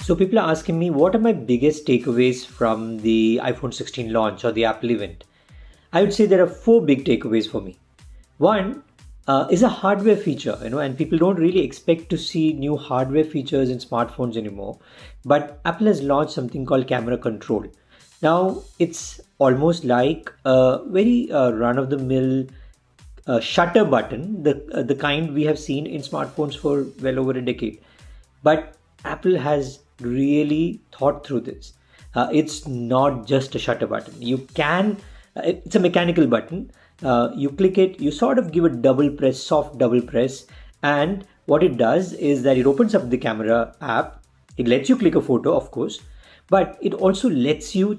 So people are asking me, what are my biggest takeaways from the iPhone 16 launch or the Apple event? I would say there are four big takeaways for me. One is a hardware feature, and people don't really expect to see new hardware features in smartphones anymore. But Apple has launched something called camera control. Now it's almost like a very run-of-the-mill shutter button, the kind we have seen in smartphones for well over a decade. But Apple has really thought through this. It's not just a shutter button. It's a mechanical button. You click it, you sort of give a double press, soft double press, and what it does is that it opens up the camera app. It lets you click a photo, of course, but it also lets you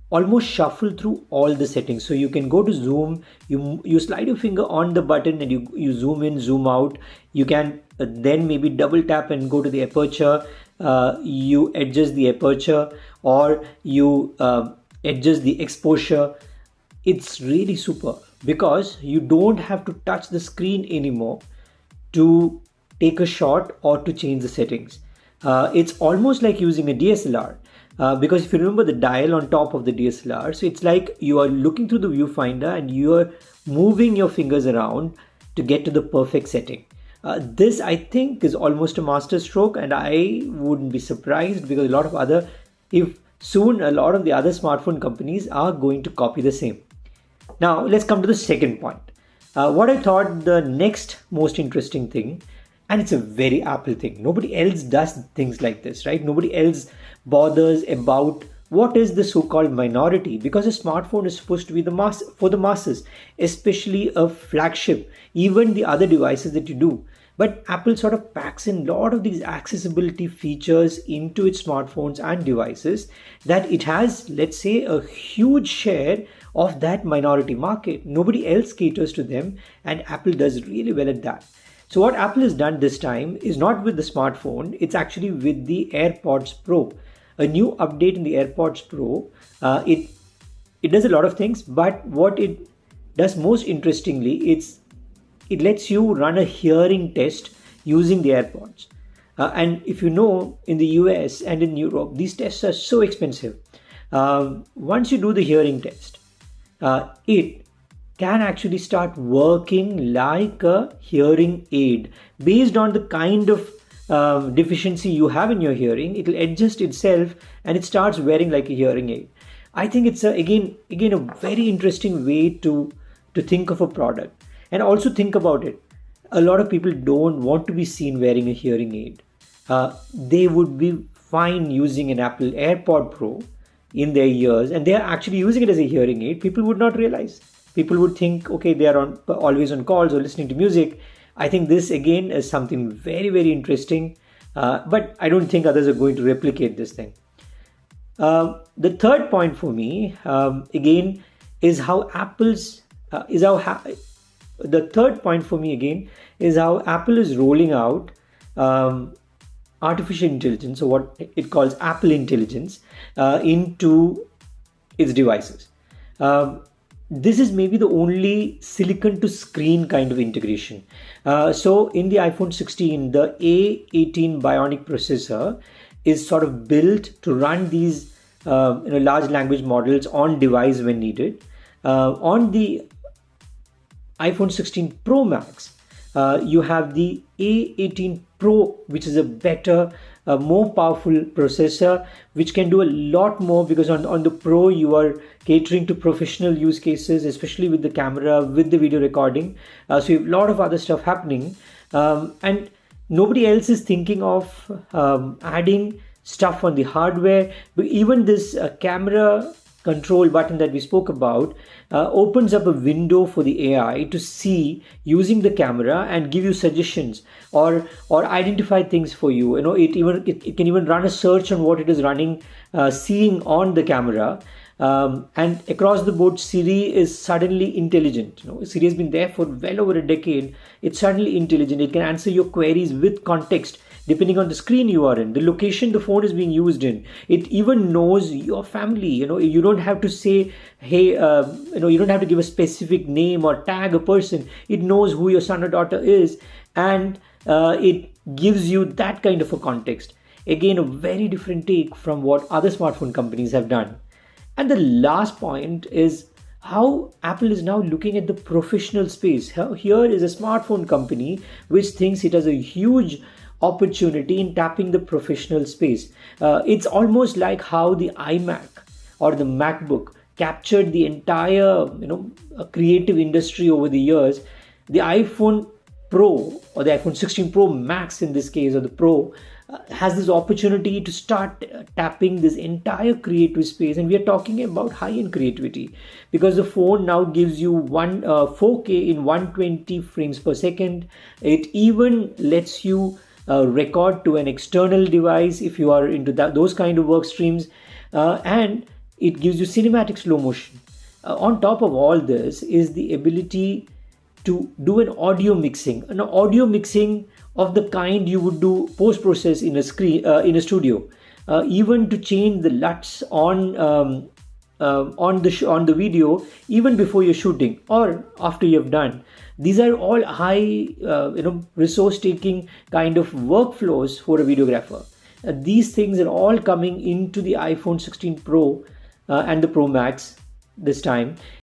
almost shuffle through all the settings. So you can go to zoom, you slide your finger on the button and you zoom in, zoom out. You can then maybe double tap and go to the aperture. You adjust the aperture, or you adjust the exposure. It's really super because you don't have to touch the screen anymore to take a shot or to change the settings. It's almost like using a DSLR. Because if you remember the dial on top of the DSLR, so it's like you are looking through the viewfinder and you are moving your fingers around to get to the perfect setting. This, I think, is almost a master stroke, and I wouldn't be surprised because if soon a lot of the other smartphone companies are going to copy the same. Now, let's come to the second point. What I thought the next most interesting thing, and it's a very Apple thing. Nobody else does things like this, right? Nobody else bothers about what is the so-called minority, because a smartphone is supposed to be for the masses, especially a flagship, even the other devices that you do. But Apple sort of packs in a lot of these accessibility features into its smartphones and devices that it has, let's say, a huge share of that minority market. Nobody else caters to them, and Apple does really well at that. So what Apple has done this time is not with the smartphone, it's actually with the AirPods Pro. A new update in the AirPods Pro. It does a lot of things, but what it does most interestingly, it lets you run a hearing test using the AirPods. And if you know, in the US and in Europe, these tests are so expensive. Once you do the hearing test, it can actually start working like a hearing aid based on the kind of deficiency you have in your hearing. It will adjust itself and it starts wearing like a hearing aid. I think it's again a very interesting way to think of a product. And also think about it. A lot of people don't want to be seen wearing a hearing aid. They would be fine using an Apple AirPod Pro in their ears, and they are actually using it as a hearing aid. People would not realize. People would think, okay, they are always on calls or listening to music. I think this again is something very, very interesting, but I don't think others are going to replicate this thing. The third point for me, again, is how the third point for me again is how Apple is rolling out artificial intelligence, or what it calls Apple Intelligence, into its devices. This is maybe the only silicon to screen kind of integration. So in the iPhone 16, the A18 Bionic processor is sort of built to run these large language models on device when needed. On the iPhone 16 Pro Max, you have the A18 Pro, which is a better, more powerful processor, which can do a lot more, because on the Pro you are catering to professional use cases, especially with the camera, with the video recording. So you have a lot of other stuff happening, and nobody else is thinking of adding stuff on the hardware. But even this camera control button that we spoke about opens up a window for the AI to see using the camera and give you suggestions or identify things for you. It can even run a search on what it is running, seeing on the camera. And across the board, Siri is suddenly intelligent. Siri has been there for well over a decade. It's suddenly intelligent. It can answer your queries with context, depending on the screen you are in, the location the phone is being used in. It even knows your family. You don't have to say, hey, you don't have to give a specific name or tag a person. It knows who your son or daughter is, and it gives you that kind of a context. Again, a very different take from what other smartphone companies have done. And the last point is how Apple is now looking at the professional space. Here is a smartphone company which thinks it has a huge opportunity in tapping the professional space. It's almost like how the iMac or the MacBook captured the entire creative industry over the years. The iPhone Pro, or the iPhone 16 Pro Max in this case, or the Pro, has this opportunity to start tapping this entire creative space. And we are talking about high-end creativity, because the phone now gives you 4K in 120 frames per second. It even lets you record to an external device if you are into those kind of work streams, and it gives you cinematic slow motion. On top of all this is the ability to do an audio mixing of the kind you would do post process in a studio, even to change the LUTs on the video even before you're shooting or after you've done. These are all high resource taking kind of workflows for a videographer. These things are all coming into the iPhone 16 Pro and the Pro Max this time.